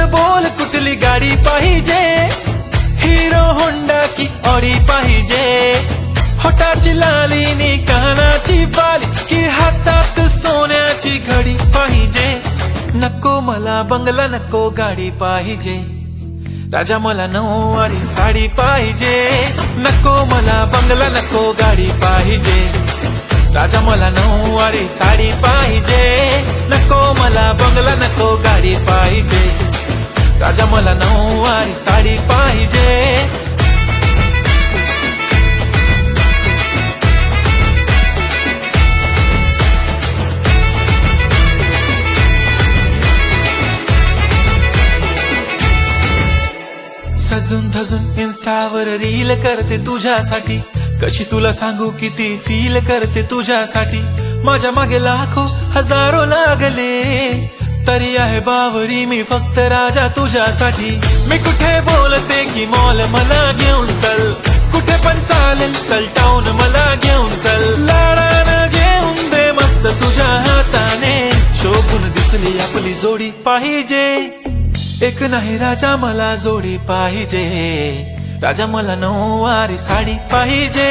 बोल कुठली गाडी पाहिजे, हिरो होंडा की ऑडी पाहिजे, होटाची लाली नी कानाची बाली की हातात सोन्याची घडी पाहिजे। नको मला बंगला नको गाडी पाहिजे, राजा मला नऊवारी साडी पाहिजे। नको मला बंगला नको गाडी पाहिजे, राजा मला नऊवारी साडी पाहिजे। नको मला बंगला नको गाडी पाहिजे, राजा मला नऊवारी साडी पाहिजे। सजून धजून इन्स्टावर रील करते तुझ्यासाठी, कशी तुला सांगू किती फील करते तुझ्यासाठी। माझ्या मागे लाखो हजारो लागले, तरी आहे बावरी मी फक्त राजा तुझ्यासाठी। मी कुठे बोलते की मॉल मला घेऊन चल, कुठे पण चालेल चल टाऊन मला घेऊन चल। लाडानं घेऊन दे मस्त तुझ्या हाताने, शोभून दिसली आपली जोडी पाहिजे। एक नाही राजा मला जोडी पाहिजे, राजा मला नऊवारी साडी पाहिजे।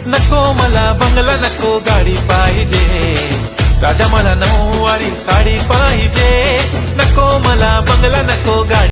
नको मला बंगला नको गाडी पाहिजे, राजा मला नऊवारी साडी पाहिजे। नको मला बंगला नको गाडी